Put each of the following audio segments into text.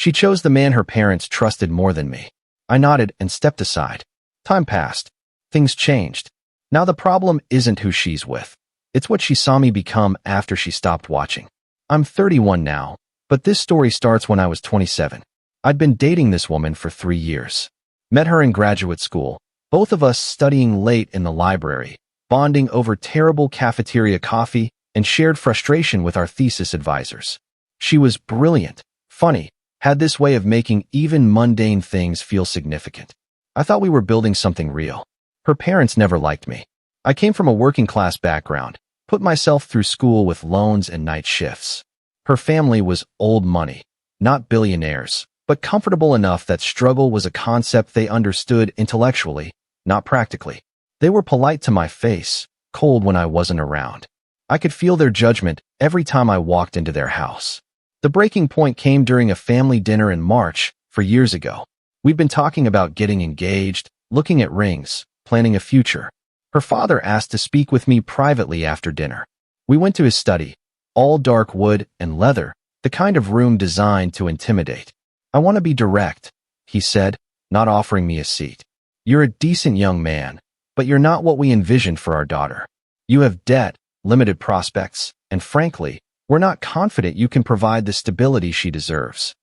She chose the man her parents trusted more than me. I nodded and stepped aside. Time passed. Things changed. Now the problem isn't who she's with. It's what she saw me become after she stopped watching. I'm 31 now, but this story starts when I was 27. I'd been dating this woman for 3 years. Met her in graduate school, both of us studying late in the library, bonding over terrible cafeteria coffee, and shared frustration with our thesis advisors. She was brilliant, funny, had this way of making even mundane things feel significant. I thought we were building something real. Her parents never liked me. I came from a working-class background, put myself through school with loans and night shifts. Her family was old money, not billionaires, but comfortable enough that struggle was a concept they understood intellectually, not practically. They were polite to my face, cold when I wasn't around. I could feel their judgment every time I walked into their house. The breaking point came during a family dinner in March, 4 years ago. We'd been talking about getting engaged, looking at rings, planning a future. Her father asked to speak with me privately after dinner. We went to his study, all dark wood and leather, the kind of room designed to intimidate. "I want to be direct," he said, not offering me a seat. "You're a decent young man, but you're not what we envisioned for our daughter. You have debt, limited prospects, and frankly, we're not confident you can provide the stability she deserves."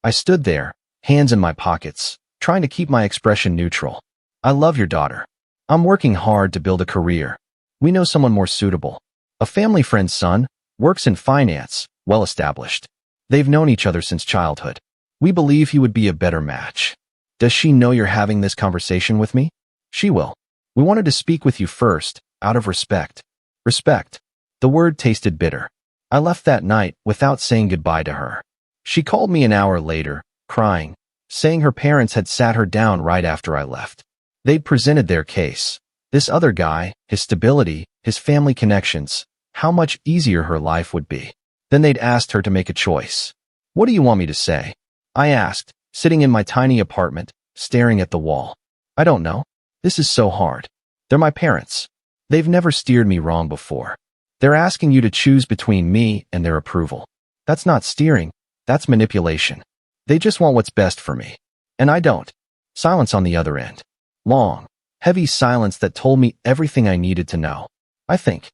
I stood there, hands in my pockets, trying to keep my expression neutral. "I love your daughter. I'm working hard to build a career. We know someone more suitable. A family friend's son, works in finance, well established. They've known each other since childhood. We believe he would be a better match. Does she know you're having this conversation with me?" "She will. We wanted to speak with you first, out of respect." Respect. The word tasted bitter. I left that night without saying goodbye to her. She called me an hour later, crying, saying her parents had sat her down right after I left. They'd presented their case. This other guy, his stability, his family connections, how much easier her life would be. Then they'd asked her to make a choice. "What do you want me to say?" I asked, sitting in my tiny apartment, staring at the wall. "I don't know. This is so hard. They're my parents. They've never steered me wrong before. They're asking you to choose between me and their approval. That's not steering, that's manipulation. They just want what's best for me. And I don't." Silence on the other end. Long, heavy silence that told me everything I needed to know. I think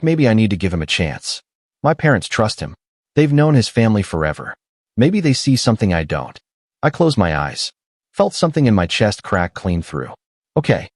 maybe I need to give him a chance. My parents trust him. They've known his family forever. Maybe they see something I don't. I closed my eyes. Felt something in my chest crack clean through. Okay,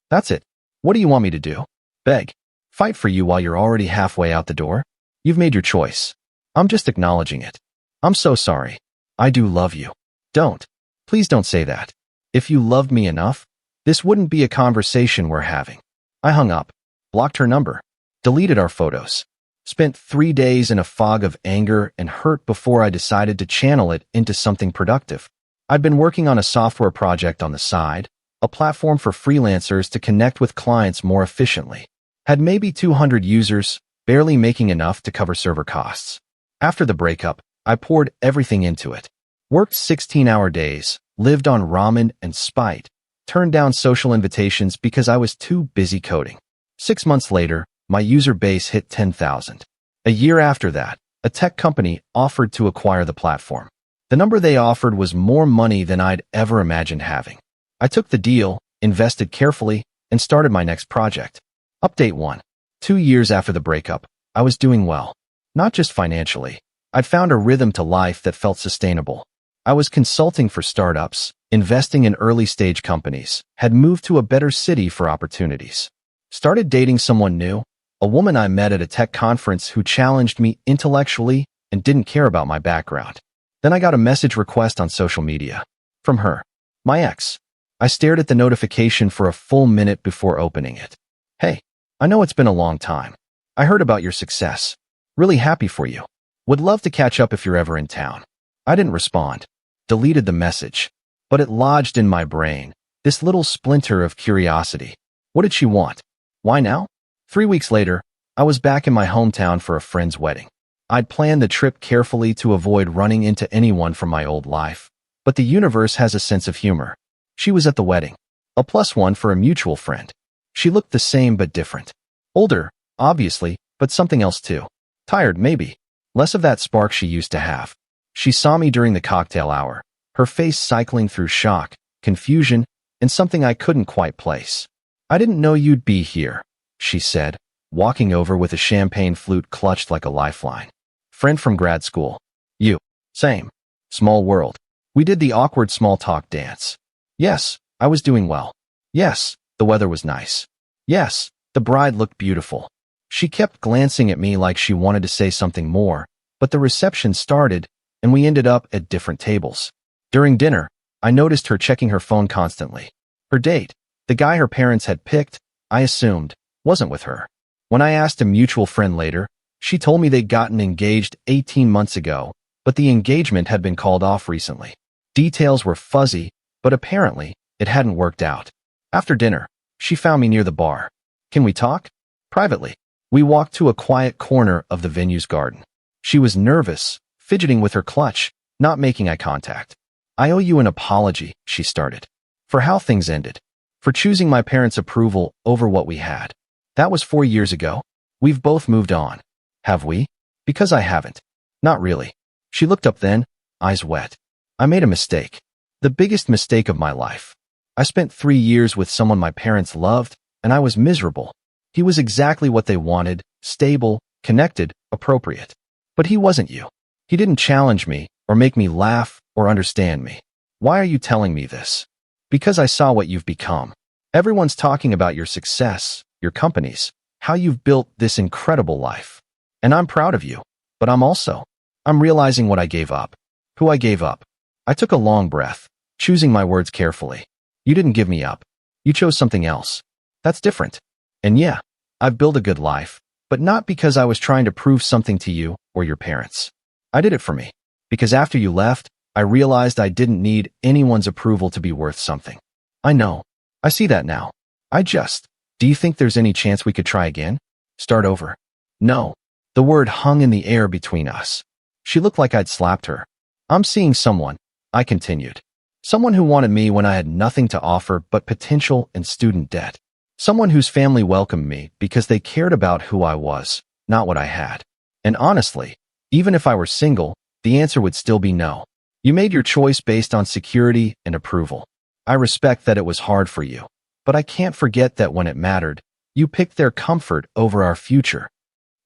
that's it. What do you want me to do? Beg? Fight for you while you're already halfway out the door? You've made your choice. I'm just acknowledging it. I'm so sorry. I do love you. Don't. Please don't say that. If you loved me enough, this wouldn't be a conversation we're having. I hung up, blocked her number, deleted our photos, spent 3 days in a fog of anger and hurt before I decided to channel it into something productive. I'd been working on a software project on the side, a platform for freelancers to connect with clients more efficiently. Had maybe 200 users, barely making enough to cover server costs. After the breakup, I poured everything into it. Worked 16-hour days, lived on ramen and spite, turned down social invitations because I was too busy coding. 6 months later, my user base hit 10,000. A year after that, a tech company offered to acquire the platform. The number they offered was more money than I'd ever imagined having. I took the deal, invested carefully, and started my next project. Update 1. 2 years after the breakup, I was doing well. Not just financially. I'd found a rhythm to life that felt sustainable. I was consulting for startups, investing in early-stage companies, had moved to a better city for opportunities. Started dating someone new, a woman I met at a tech conference who challenged me intellectually and didn't care about my background. Then I got a message request on social media. From her. My ex. I stared at the notification for a full minute before opening it. "Hey, I know it's been a long time. I heard about your success. Really happy for you. Would love to catch up if you're ever in town." I didn't respond. Deleted the message. But it lodged in my brain, this little splinter of curiosity. What did she want? Why now? 3 weeks later, I was back in my hometown for a friend's wedding. I'd planned the trip carefully to avoid running into anyone from my old life. But the universe has a sense of humor. She was at the wedding. A +1 for a mutual friend. She looked the same but different. Older, obviously, but something else too. Tired, maybe. Less of that spark she used to have. She saw me during the cocktail hour, her face cycling through shock, confusion, and something I couldn't quite place. "I didn't know you'd be here," she said, walking over with a champagne flute clutched like a lifeline. "Friend from grad school. You. Same. Small world." We did the awkward small talk dance. Yes, I was doing well. Yes, the weather was nice. Yes, the bride looked beautiful. She kept glancing at me like she wanted to say something more, but the reception started, and we ended up at different tables. During dinner, I noticed her checking her phone constantly. Her date, the guy her parents had picked, I assumed, wasn't with her. When I asked a mutual friend later, she told me they'd gotten engaged 18 months ago, but the engagement had been called off recently. Details were fuzzy, but apparently, it hadn't worked out. After dinner, she found me near the bar. "Can we talk?" Privately. We walked to a quiet corner of the venue's garden. She was nervous, fidgeting with her clutch, not making eye contact. "I owe you an apology," she started. "For how things ended. For choosing my parents' approval over what we had. That was 4 years ago. We've both moved on. Have we? Because I haven't. Not really." She looked up then, eyes wet. "I made a mistake. The biggest mistake of my life. I spent 3 years with someone my parents loved, and I was miserable. He was exactly what they wanted, stable, connected, appropriate. But he wasn't you. He didn't challenge me, or make me laugh, or understand me. Why are you telling me this? Because I saw what you've become. Everyone's talking about your success, your companies, how you've built this incredible life. And I'm proud of you, but I'm realizing what I gave up. Who I gave up." I took a long breath, choosing my words carefully. "You didn't give me up. You chose something else. That's different. And yeah, I've built a good life, but not because I was trying to prove something to you or your parents. I did it for me. Because after you left, I realized I didn't need anyone's approval to be worth something. I know. I see that now. Do you think there's any chance we could try again? Start over?" "No." The word hung in the air between us. She looked like I'd slapped her. "I'm seeing someone," I continued. "Someone who wanted me when I had nothing to offer but potential and student debt. Someone whose family welcomed me because they cared about who I was, not what I had. And honestly, even if I were single, the answer would still be no. You made your choice based on security and approval. I respect that it was hard for you, but I can't forget that when it mattered, you picked their comfort over our future."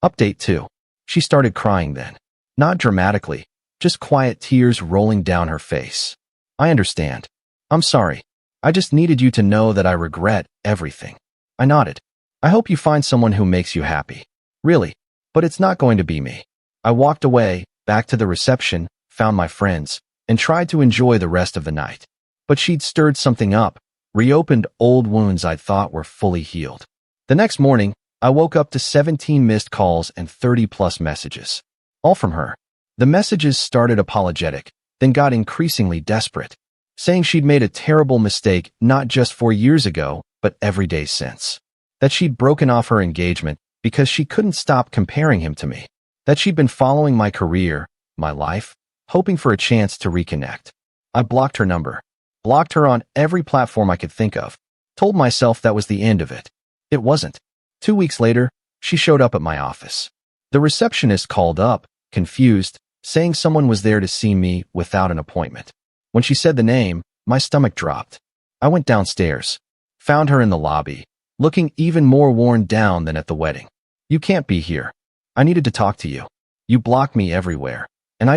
Update 2. She started crying then. Not dramatically, just quiet tears rolling down her face. "I understand. I'm sorry. I just needed you to know that I regret everything." I nodded. "I hope you find someone who makes you happy. Really. But it's not going to be me." I walked away, back to the reception, found my friends, and tried to enjoy the rest of the night. But she'd stirred something up, reopened old wounds I thought were fully healed. The next morning, I woke up to 17 missed calls and 30-plus messages. All from her. The messages started apologetic, then got increasingly desperate, saying she'd made a terrible mistake not just 4 years ago, but every day since. That she'd broken off her engagement because she couldn't stop comparing him to me. That she'd been following my career, my life, hoping for a chance to reconnect. I blocked her number. Blocked her on every platform I could think of. Told myself that was the end of it. It wasn't. 2 weeks later, she showed up at my office. The receptionist called up, confused, saying someone was there to see me without an appointment. When she said the name, my stomach dropped. I went downstairs. Found her in the lobby, looking even more worn down than at the wedding. "You can't be here. I needed to talk to you. You block me everywhere. And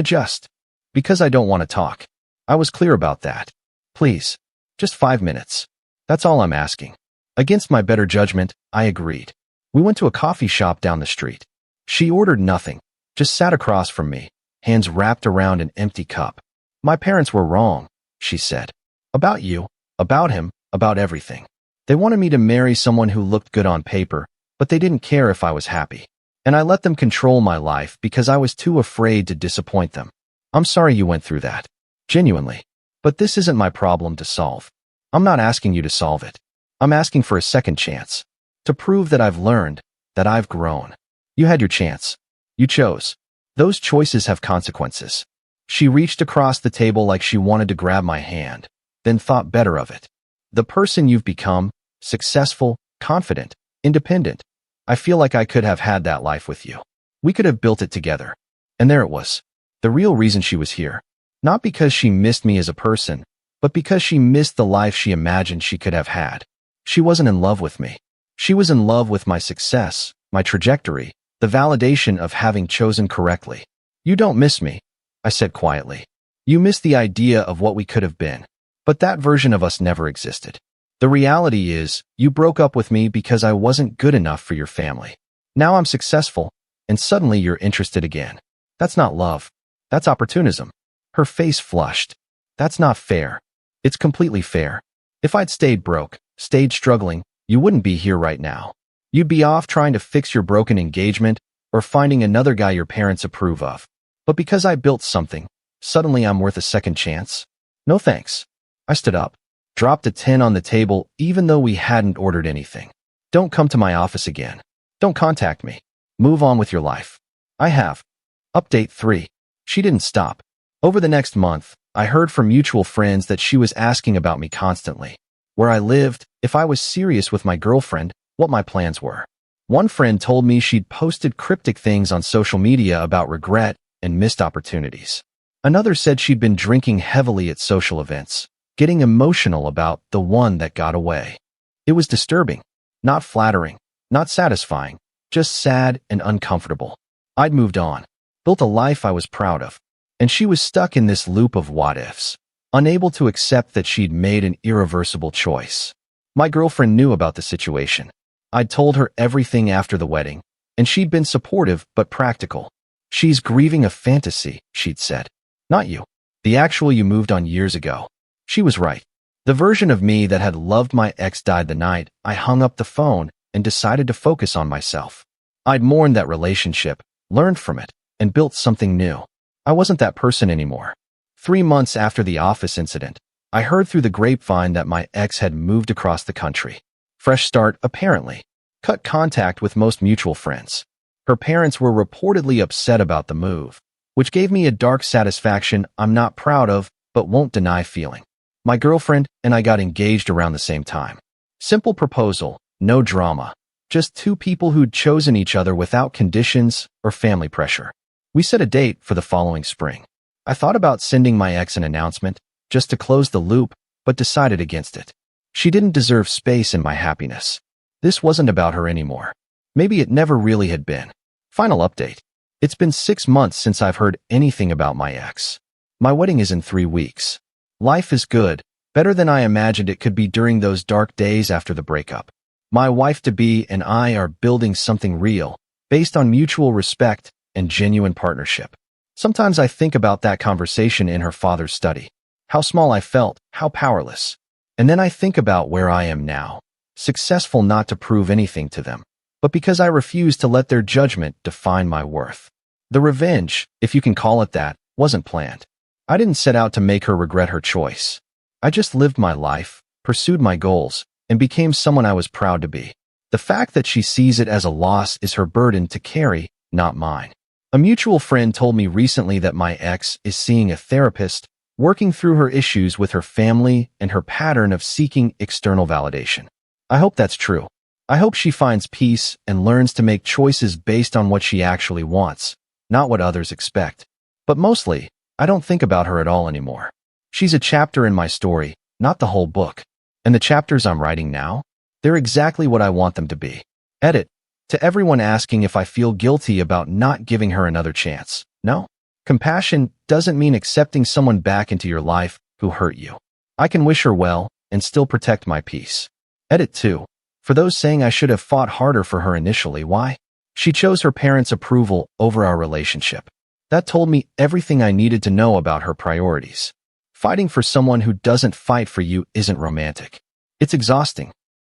because I don't want to talk. I was clear about that. Please, just 5 minutes. That's all I'm asking." Against my better judgment, I agreed. We went to a coffee shop down the street. She ordered nothing, just sat across from me, hands wrapped around an empty cup. "My parents were wrong," she said. "About you, about him, about everything. They wanted me to marry someone who looked good on paper, but they didn't care if I was happy. And I let them control my life because I was too afraid to disappoint them. I'm sorry you went through that. Genuinely. But this isn't my problem to solve. I'm not asking you to solve it. I'm asking for a second chance. To prove that I've learned, that I've grown. You had your chance. You chose. Those choices have consequences." She reached across the table like she wanted to grab my hand, then thought better of it. "The person you've become, successful, confident, independent. I feel like I could have had that life with you. We could have built it together." And there it was. The real reason she was here. Not because she missed me as a person, but because she missed the life she imagined she could have had. She wasn't in love with me. She was in love with my success, my trajectory, the validation of having chosen correctly. You don't miss me, I said quietly. You miss the idea of what we could have been. But that version of us never existed. The reality is, you broke up with me because I wasn't good enough for your family. Now I'm successful, and suddenly you're interested again. That's not love. That's opportunism. Her face flushed. That's not fair. It's completely fair. If I'd stayed broke, stayed struggling, you wouldn't be here right now. You'd be off trying to fix your broken engagement or finding another guy your parents approve of. But because I built something, suddenly I'm worth a second chance? No thanks. I stood up, dropped a 10 on the table even though we hadn't ordered anything. Don't come to my office again. Don't contact me. Move on with your life. I have. Update 3. She didn't stop. Over the next month, I heard from mutual friends that she was asking about me constantly. Where I lived, if I was serious with my girlfriend, what my plans were. One friend told me she'd posted cryptic things on social media about regret and missed opportunities. Another said she'd been drinking heavily at social events, getting emotional about the one that got away. It was disturbing, not flattering, not satisfying, just sad and uncomfortable. I'd moved on, built a life I was proud of, and she was stuck in this loop of what-ifs, unable to accept that she'd made an irreversible choice. My girlfriend knew about the situation. I'd told her everything after the wedding, and she'd been supportive but practical. She's grieving a fantasy, she'd said. Not you. The actual you moved on years ago. She was right. The version of me that had loved my ex died the night I hung up the phone and decided to focus on myself. I'd mourned that relationship, learned from it, and built something new. I wasn't that person anymore. 3 months after the office incident, I heard through the grapevine that my ex had moved across the country. Fresh start, apparently. Cut contact with most mutual friends. Her parents were reportedly upset about the move, which gave me a dark satisfaction I'm not proud of, but won't deny feeling. My girlfriend and I got engaged around the same time. Simple proposal, no drama. Just two people who'd chosen each other without conditions or family pressure. We set a date for the following spring. I thought about sending my ex an announcement, just to close the loop, but decided against it. She didn't deserve space in my happiness. This wasn't about her anymore. Maybe it never really had been. Final update. It's been 6 months since I've heard anything about my ex. My wedding is in 3 weeks. Life is good, better than I imagined it could be during those dark days after the breakup. My wife-to-be and I are building something real, based on mutual respect and genuine partnership. Sometimes I think about that conversation in her father's study. How small I felt, how powerless. And then I think about where I am now, successful not to prove anything to them, but because I refuse to let their judgment define my worth. The revenge, if you can call it that, wasn't planned. I didn't set out to make her regret her choice. I just lived my life, pursued my goals, and became someone I was proud to be. The fact that she sees it as a loss is her burden to carry, not mine. A mutual friend told me recently that my ex is seeing a therapist, working through her issues with her family and her pattern of seeking external validation. I hope that's true. I hope she finds peace and learns to make choices based on what she actually wants, not what others expect. But mostly, I don't think about her at all anymore. She's a chapter in my story, not the whole book. And the chapters I'm writing now? They're exactly what I want them to be. Edit. To everyone asking if I feel guilty about not giving her another chance. No. Compassion doesn't mean accepting someone back into your life who hurt you. I can wish her well and still protect my peace. Edit 2. For those saying I should have fought harder for her initially, why? She chose her parents' approval over our relationship. That told me everything I needed to know about her priorities. Fighting for someone who doesn't fight for you isn't romantic. It's exhausting.